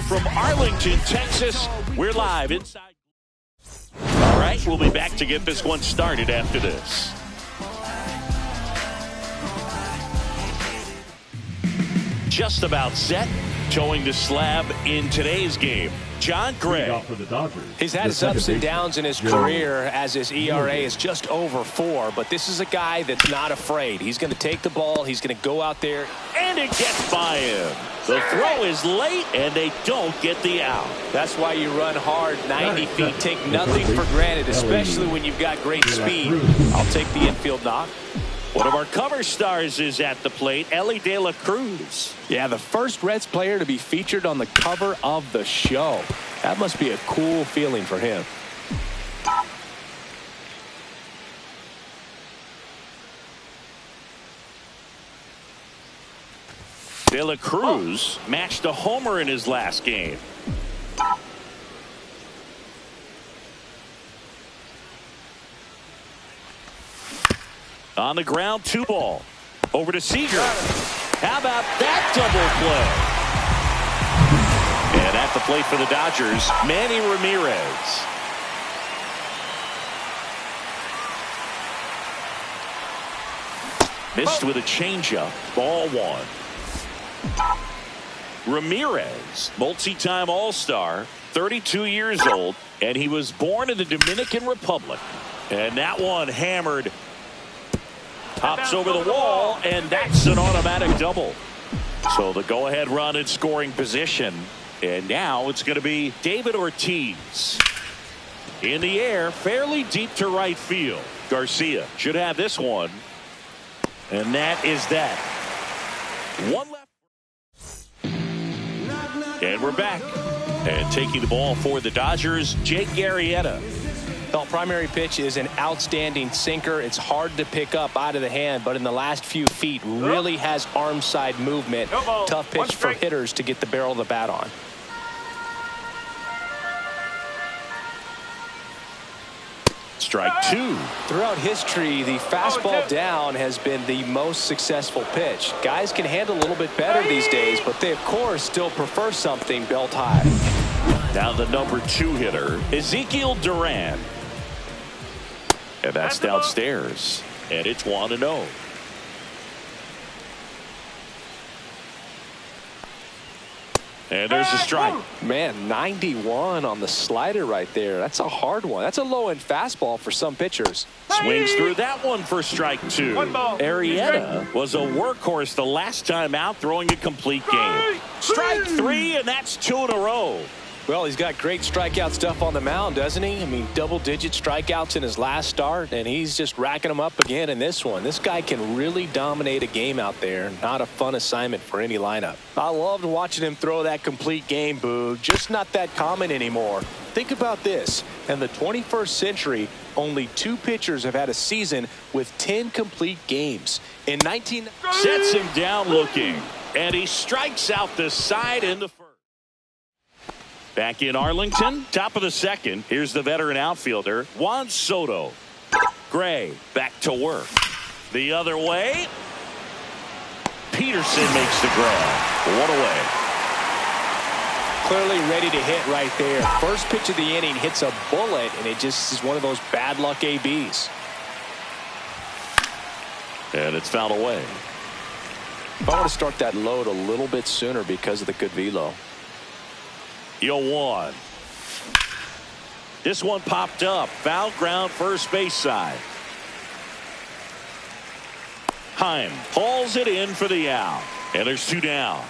from Arlington, Texas. We're live inside. All right, we'll be back to get this one started after this. Just about set, towing the slab in today's game. John Gray. He's had his ups and downs in his career as his ERA is just over 4, but this is a guy that's not afraid. He's going to take the ball. He's going to go out there. And it gets by him. The throw is late, and they don't get the out. That's why you run hard 90 feet. Take nothing for granted, especially when you've got great speed. I'll take the infield knock. One of our cover stars is at the plate, Ellie De La Cruz. Yeah, the first Reds player to be featured on the cover of the show. That must be a cool feeling for him. De La Cruz matched a homer in his last game. On the ground, 2 ball. Over to Seager. How about that double play? And at the plate for the Dodgers, Manny Ramirez. Missed with a changeup. Ball 1. Ramirez, multi-time All-Star, 32 years old, and he was born in the Dominican Republic. And that one hammered. Pops over the wall, and that's an automatic double. So the go-ahead run in scoring position. And now it's going to be David Ortiz. In the air, fairly deep to right field. Garcia should have this one. And that is that. One left. And we're back. And taking the ball for the Dodgers, Jake Arrieta. The primary pitch is an outstanding sinker. It's hard to pick up out of the hand, but in the last few feet really has arm side movement. Tough pitch for hitters to get the barrel of the bat on. Strike 2. Throughout history, the fastball down has been the most successful pitch. Guys can handle a little bit better these days, but they, of course, still prefer something belt high. Now the number 2 hitter, Ezekiel Duran. And that's downstairs. And it's 1-0. And there's a strike. Man, 91 on the slider right there. That's a hard one. That's a low-end fastball for some pitchers. Swings through that one for strike 2. Arrieta was a workhorse the last time out, throwing a complete game. Strike 3, and that's 2 in a row. Well, he's got great strikeout stuff on the mound, doesn't he? I mean, double-digit strikeouts in his last start, and he's just racking them up again in this one. This guy can really dominate a game out there. Not a fun assignment for any lineup. I loved watching him throw that complete game, Boog. Just not that common anymore. Think about this. In the 21st century, only 2 pitchers have had a season with 10 complete games. In 19... Sets him down looking, and he strikes out the side in the first. Back in Arlington, top of the second. Here's the veteran outfielder, Juan Soto. Gray back to work. The other way. Peterson makes the grab. 1 away. Clearly ready to hit right there. First pitch of the inning hits a bullet, and it just is one of those bad luck ABs. And it's fouled away. I want to start that load a little bit sooner because of the good velo. 0-1. This one popped up. Foul ground first base side. Heim hauls it in for the out. And there's 2 down.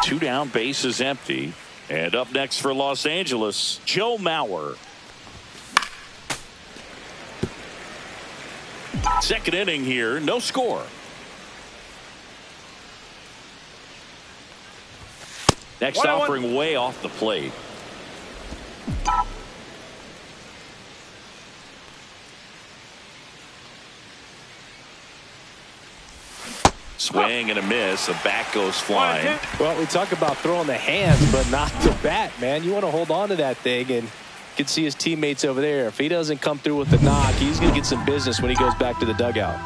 2 down, base is empty. And up next for Los Angeles, Joe Mauer. Second inning here, no score. Next offering way off the plate. Swing and a miss. The bat goes flying. Well, we talk about throwing the hands, but not the bat, man. You want to hold on to that thing, and you can see his teammates over there. If he doesn't come through with the knock, he's going to get some business when he goes back to the dugout.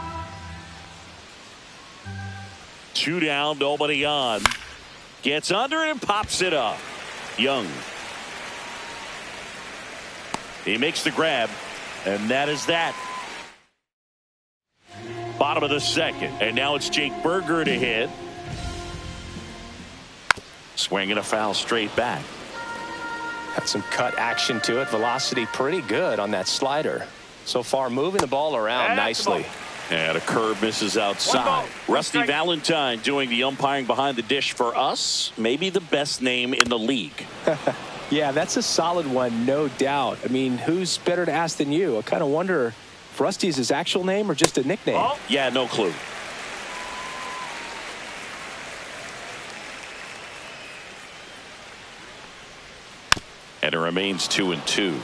2 down, nobody on. Gets under it and pops it up. Young. He makes the grab, and that is that. Bottom of the second, and now it's Jake Berger to hit. Swinging a foul straight back. Had some cut action to it. Velocity pretty good on that slider. So far moving the ball around nicely. And a curve misses outside. Rusty Valentine doing the umpiring behind the dish for us. Maybe the best name in the league. Yeah, that's a solid one, no doubt. I mean, who's better to ask than you? I kind of wonder if Rusty is his actual name or just a nickname. Yeah, no clue. And it remains 2-2.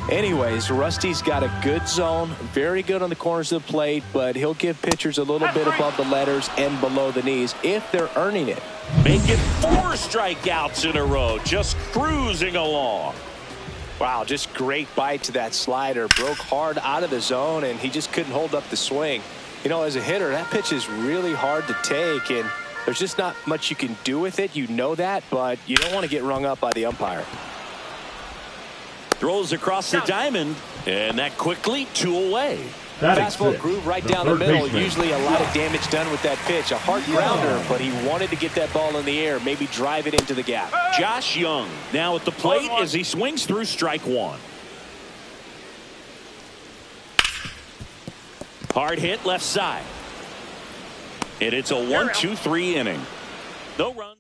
Anyways, Rusty's got a good zone, very good on the corners of the plate, but he'll give pitchers a little bit above the letters and below the knees if they're earning it. Making 4 strikeouts in a row, just cruising along. Wow, just great bite to that slider. Broke hard out of the zone, and he just couldn't hold up the swing. You know, as a hitter, that pitch is really hard to take, and there's just not much you can do with it. You know that, but you don't want to get rung up by the umpire. Throws across the diamond, and that quickly 2 away. Fastball groove right down the middle. Usually a lot of damage done with that pitch. A hard grounder, but he wanted to get that ball in the air, maybe drive it into the gap. Josh Young now at the plate as he swings through strike 1. Hard hit left side. And it's a 1-2-3 inning. No runs.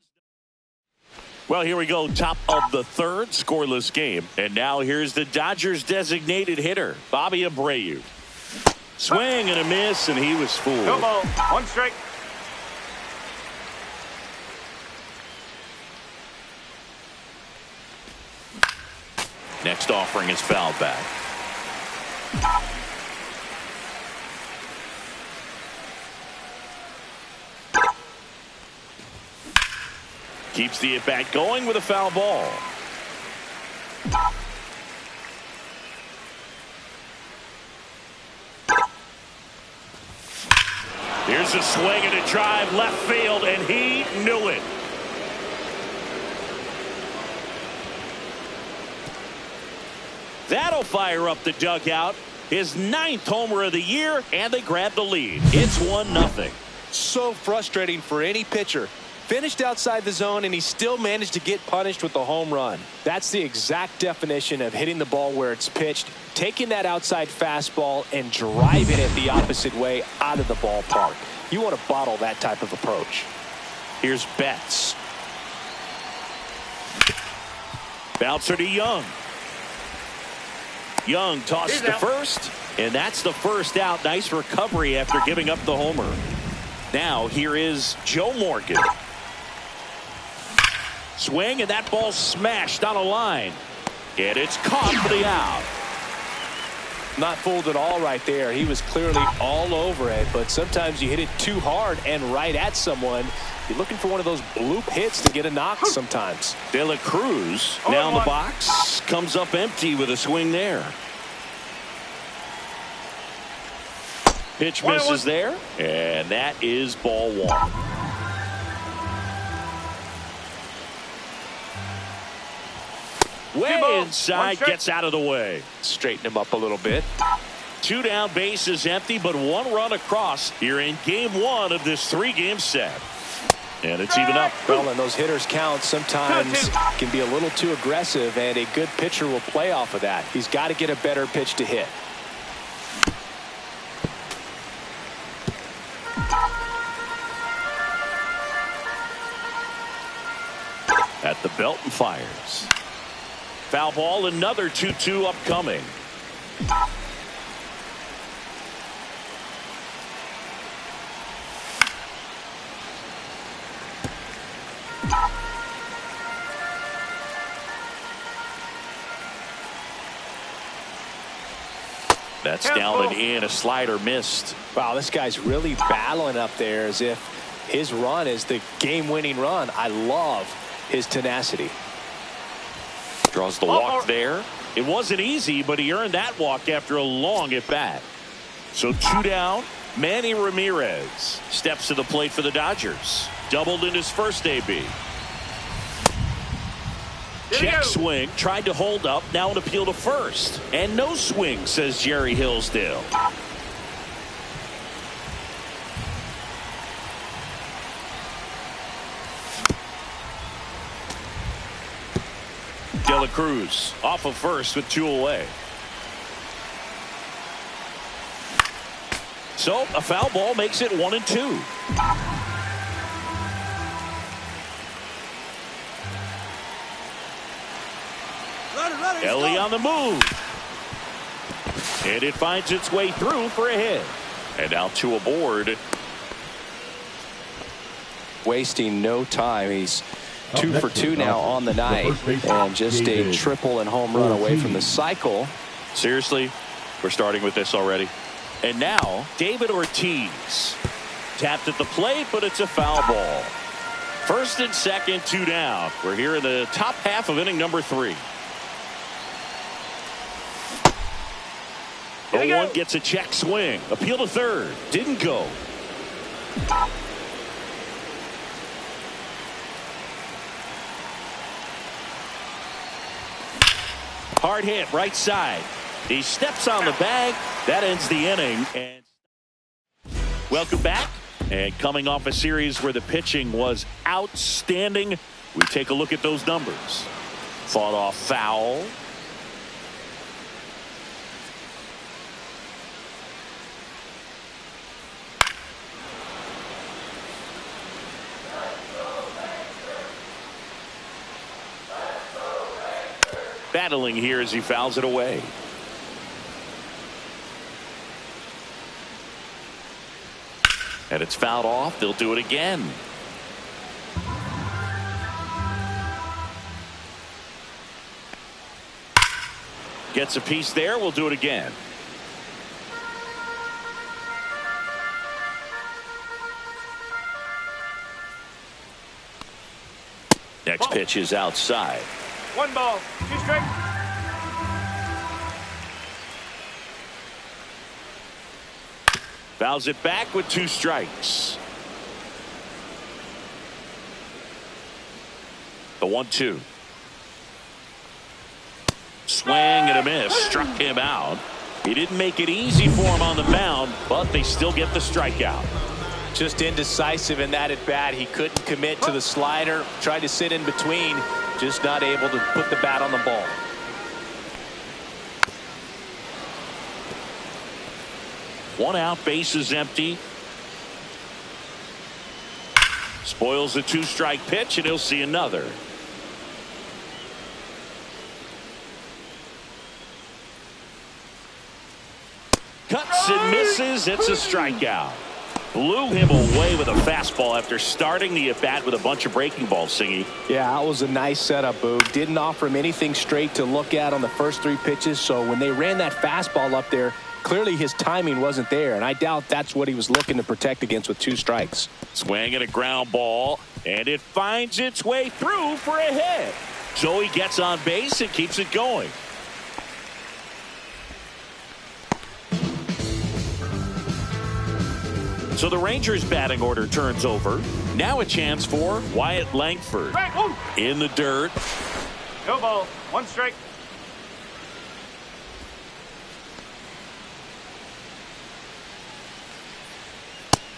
Well, here we go. Top of the third, scoreless game. And now here's the Dodgers designated hitter, Bobby Abreu. Swing and a miss, and he was fooled. No ball. 1 strike. Next offering is fouled back. Keeps the at-bat going with a foul ball. Here's a swing and a drive left field, and he knew it. That'll fire up the dugout. His 9th homer of the year, and they grab the lead. It's 1-0. So frustrating for any pitcher. Finished outside the zone, and he still managed to get punished with the home run. That's the exact definition of hitting the ball where it's pitched, taking that outside fastball and driving it the opposite way out of the ballpark. You want to bottle that type of approach. Here's Betts. Bouncer to Young. Young tosses to first, and that's the first out. Nice recovery after giving up the homer. Now here is Joe Morgan. Swing, and that ball smashed on a line. And it's caught for the out. Not fooled at all right there. He was clearly all over it, but sometimes you hit it too hard and right at someone. You're looking for one of those bloop hits to get a knock sometimes. De La Cruz now in the box. Comes up empty with a swing there. Pitch misses there, and that is ball 1. Way inside, gets out of the way. Straighten him up a little bit. 2 down, base is empty, but 1 run across here in game 1 of this 3-game set. And it's even up. Well, and those hitters count sometimes can be a little too aggressive, and a good pitcher will play off of that. He's got to get a better pitch to hit. At the belt and fires. Foul ball, another 2-2 upcoming. That's down and in. A slider missed. Wow, this guy's really battling up there as if his run is the game-winning run. I love his tenacity. Draws the walk there. It wasn't easy, but he earned that walk after a long at-bat. So 2 down. Manny Ramirez steps to the plate for the Dodgers. Doubled in his first AB. Check swing, tried to hold up, now an appeal to first. And no swing, says Jerry Hillsdale. De La Cruz off of first with 2 away. So a foul ball makes it 1-2. Ellie on the move. And it finds its way through for a hit. And now 2 aboard. Wasting no time. He's 2 for 2 now on the night, and just a triple and home run away from the cycle. Seriously, we're starting with this already. And now David Ortiz tapped at the plate, but it's a foul ball. First and second, 2 down. We're here in the top half of inning number 3. 0-1 gets a check swing. Appeal to third. Didn't go. Hard hit right side. He steps on the bag. That ends the inning. And welcome back. And coming off a series where the pitching was outstanding, we take a look at those numbers. Fought off foul. Battling here as he fouls it away. And it's fouled off. They'll do it again. Gets a piece there. We'll do it again. Next pitch is outside. 1 ball, 2 strikes. Fouls it back with 2 strikes. The 1-2. Swing and a miss. Struck him out. He didn't make it easy for him on the mound, but they still get the strikeout. Just indecisive in that at bat. He couldn't commit to the slider. Tried to sit in between. Just not able to put the bat on the ball. One out, base is empty. Spoils the 2-strike pitch, and he'll see another. Cuts and misses. It's a strikeout. Blew him away with a fastball after starting the at-bat with a bunch of breaking balls, Singy. Yeah, that was a nice setup, Boog. Didn't offer him anything straight to look at on the first 3 pitches, so when they ran that fastball up there, clearly his timing wasn't there, and I doubt that's what he was looking to protect against with 2 strikes. Swing and a ground ball, and it finds its way through for a hit. So he gets on base and keeps it going. So the Rangers batting order turns over. Now a chance for Wyatt Langford. In the dirt. No ball, 1 strike.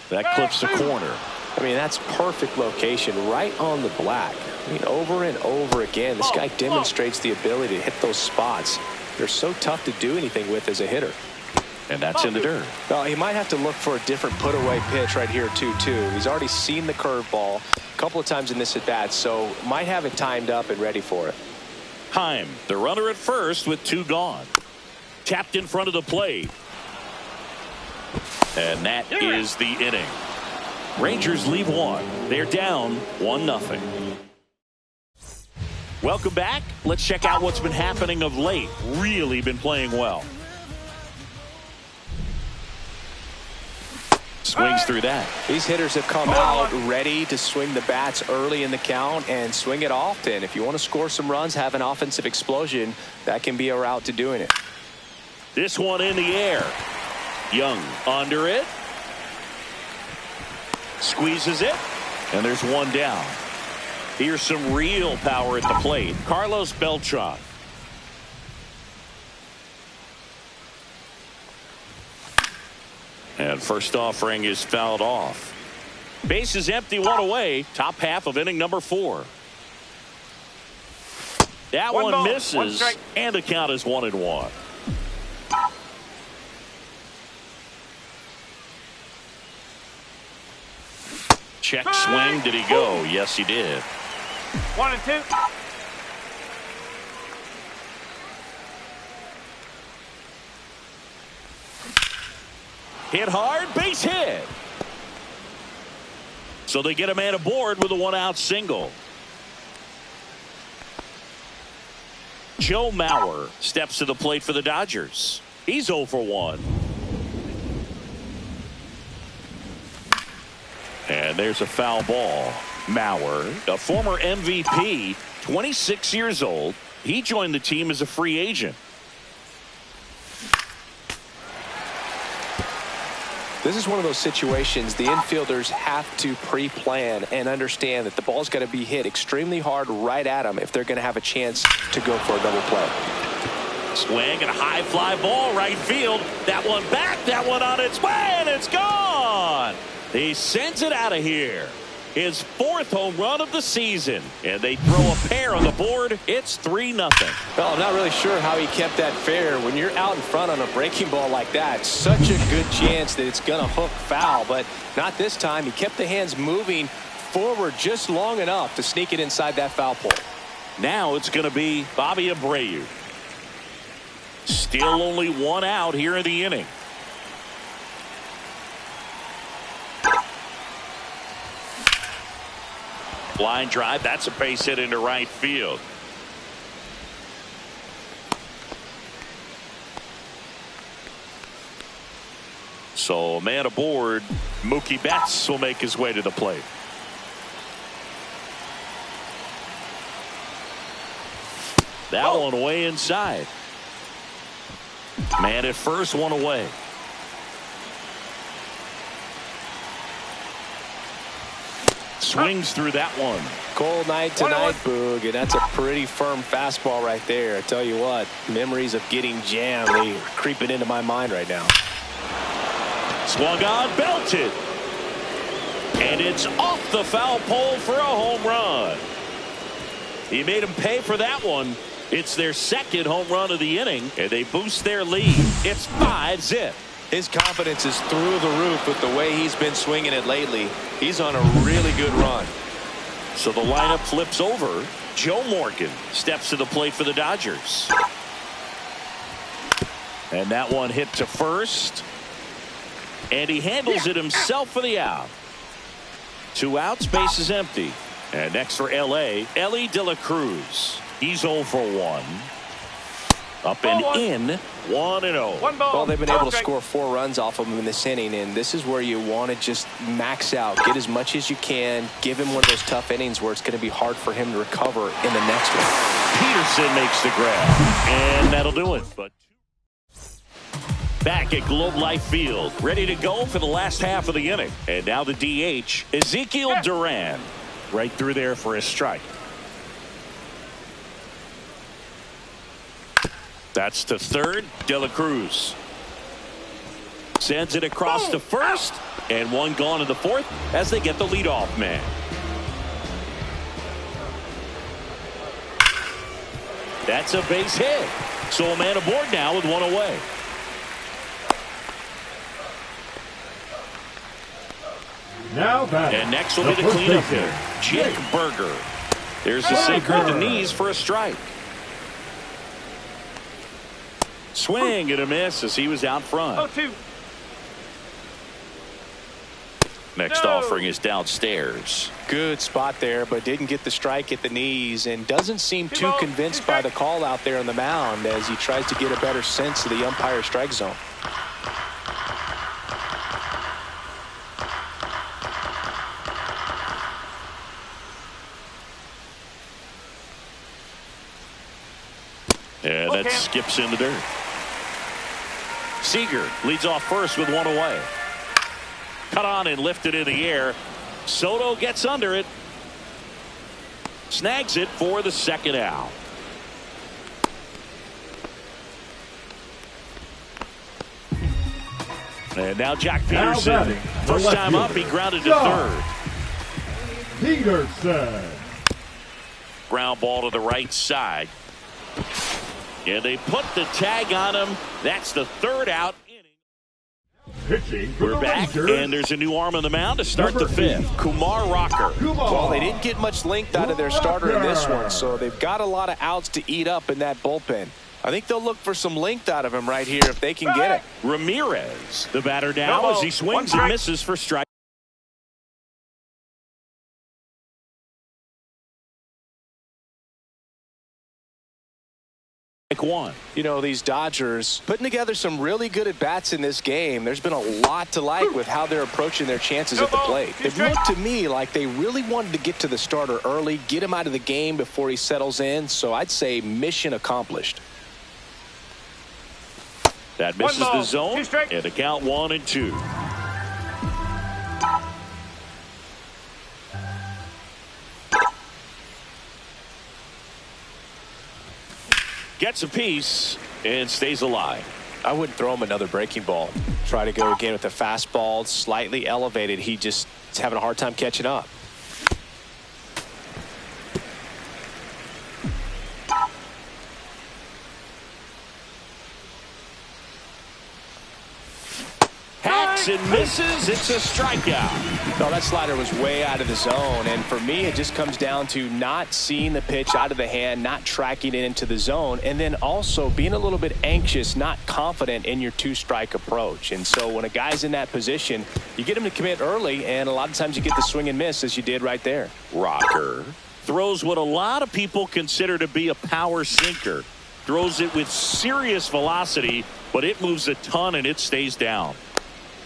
That clips the corner. I mean, that's perfect location right on the black. I mean, over and over again, this guy demonstrates the ability to hit those spots. They're so tough to do anything with as a hitter. And that's in the dirt. Well, he might have to look for a different put-away pitch right here, 2-2. He's already seen the curveball a couple of times in this at-bat, so might have it timed up and ready for it. Heim, the runner at first with 2 gone. Tapped in front of the plate. And that is the inning. Rangers leave 1. They're down 1-0. Welcome back. Let's check out what's been happening of late. Really been playing well. Swings through that. These hitters have come out ready to swing the bats early in the count and swing it often. If you want to score some runs, have an offensive explosion, that can be a route to doing it. This one in the air. Young under it. Squeezes it. And there's 1 down. Here's some real power at the plate. Carlos Beltran. And first offering is fouled off. Base is empty, one away. Top half of inning number 4. That one misses, and the count is 1-1. Check swing. Did he go? Yes, he did. 1-2. Hit hard, base hit. So they get a man aboard with a 1-out single. Joe Mauer steps to the plate for the Dodgers. He's 0 for 1. And there's a foul ball. Mauer, a former MVP, 26 years old. He joined the team as a free agent. This is one of those situations the infielders have to pre-plan and understand that the ball's got to be hit extremely hard right at them if they're going to have a chance to go for a double play. Swing and a high fly ball right field. That one back, that one on its way, and it's gone. He sends it out of here. His 4th home run of the season, and they throw a pair on the board. It's 3-0. Well, I'm not really sure how he kept that fair. When you're out in front on a breaking ball like that, such a good chance that it's going to hook foul, but not this time. He kept the hands moving forward just long enough to sneak it inside that foul pole. Now it's going to be Bobby Abreu. Still only 1 out here in the inning. Line drive. That's a base hit into right field. So man aboard. Mookie Betts will make his way to the plate. That one way inside. Man at first, 1 away. Swings through that one. Cold night tonight, Boog, and that's a pretty firm fastball right there. I tell you what, memories of getting jammed, they are creeping into my mind right now. Swung on, belted. And it's off the foul pole for a home run. He made him pay for that one. It's their 2nd home run of the inning, and they boost their lead. It's 5-0. His confidence is through the roof with the way he's been swinging it lately. He's on a really good run. So the lineup flips over. Joe Morgan steps to the plate for the Dodgers. And that one hit to first. And he handles it himself for the out. 2 outs, base is empty. And next for L.A., Ellie De La Cruz. He's 0 for 1. Up and in, 1-0. Well, they've been able to score 4 runs off of him in this inning, and this is where you want to just max out, get as much as you can, give him one of those tough innings where it's going to be hard for him to recover in the next one. Peterson makes the grab, and that'll do it. But back at Globe Life Field, ready to go for the last half of the inning. And now the DH, Ezekiel Duran, right through there for a strike. That's to third. De La Cruz sends it across to first, and 1 gone in the 4th as they get the leadoff man. That's a base hit. So a man aboard now with 1 away. And next will be the cleanup hitter, Jake Berger. There's the sinker at the knees for a strike. Swing and a miss as he was out front. 0-2. Next offering is downstairs. Good spot there, but didn't get the strike at the knees and doesn't seem too convinced by the call out there on the mound as he tries to get a better sense of the umpire strike zone. And that skips in the dirt. Seager leads off first with 1 away. Cut on and lifted in the air. Soto gets under it. snags it for the second out. And now Jack Peterson, first time up, he grounded to third. Peterson. Ground ball to the right side. And they put the tag on him. That's the third out inning. Pitching for We're back, and there's a new arm on the mound to start the fifth. Kumar Rocker. Well, they didn't get much length out of their starter in this one, so they've got a lot of outs to eat up in that bullpen. I think they'll look for some length out of him right here if they can get it. Ramirez, the batter now, as he swings and misses for strike. One. You know, these Dodgers putting together some really good at-bats in this game. There's been a lot to like with how they're approaching their chances at the plate. It looked to me like they really wanted to get to the starter early, get him out of the game before he settles in. So I'd say mission accomplished. That misses the zone, and the count 1-2. Gets a piece and stays alive. I wouldn't throw him another breaking ball. Try to go again with the fastball, slightly elevated. He just is having a hard time catching up. Hacks and misses. It's a strikeout. No, that slider was way out of the zone, and for me it just comes down to not seeing the pitch out of the hand, not tracking it into the zone, and then also being a little bit anxious, not confident in your two-strike approach. And so when a guy's in that position, you get him to commit early, and a lot of times you get the swing and miss as you did right there. Rocker throws what a lot of people consider to be a power sinker. Throws it with serious velocity, but it moves a ton and it stays down.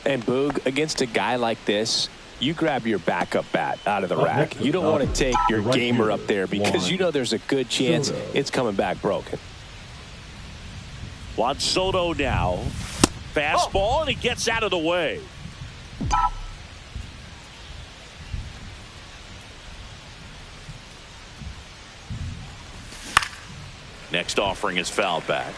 And Boog, against a guy like this, you grab your backup bat out of the rack. You don't want to take your gamer up there because you know there's a good chance it's coming back broken. Juan Soto now. Fastball, and he gets out of the way. Next offering is fouled back.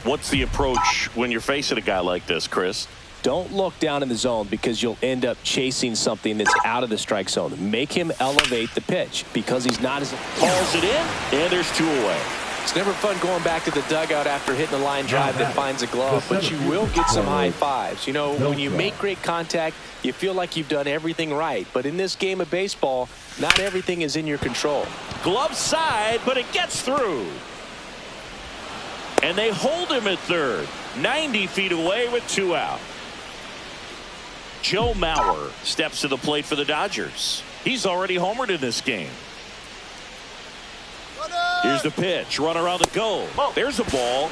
What's the approach when you're facing a guy like this, Chris? Don't look down in the zone because you'll end up chasing something that's out of the strike zone. Make him elevate the pitch because he's not as... Calls it in, and there's two away. It's never fun going back to the dugout after hitting a line drive that finds a glove, but you will get some high fives. You know, when you make great contact, you feel like you've done everything right. But in this game of baseball, not everything is in your control. Glove side, but it gets through. And they hold him at third, 90 feet away with two out. Joe Mauer steps to the plate for the Dodgers. He's already homered in this game. Here's the pitch. Run around the goal. There's a ball.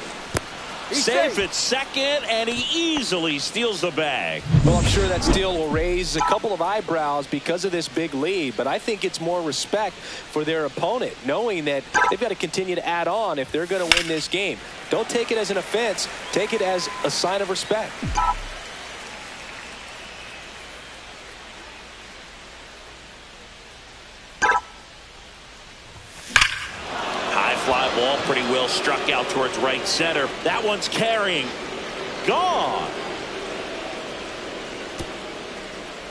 Safe at second, and he easily steals the bag. Well, I'm sure that steal will raise a couple of eyebrows because of this big lead, but I think it's more respect for their opponent, knowing that they've got to continue to add on if they're going to win this game. Don't take it as an offense. Take it as a sign of respect. Fly ball pretty well struck out towards right center. That one's carrying. Gone.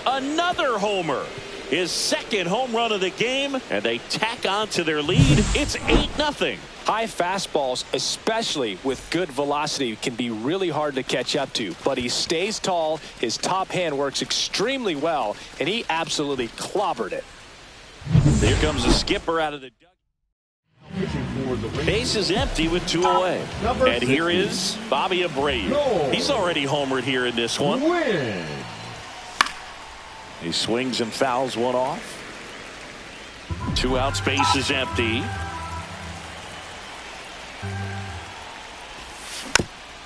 Another homer. His second home run of the game, and they tack on to their lead. It's 8-0. High fastballs, especially with good velocity, can be really hard to catch up to, but he stays tall. His top hand works extremely well, and he absolutely clobbered it. Here comes the skipper out of the base is empty with two away. And here is Bobby Abreu. He's already homered here in this one. He swings and fouls one off. Two out, space is empty.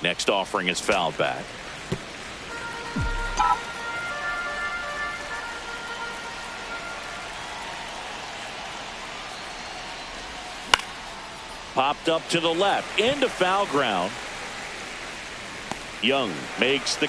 Next offering is fouled back. Popped up to the left into foul ground. Young makes the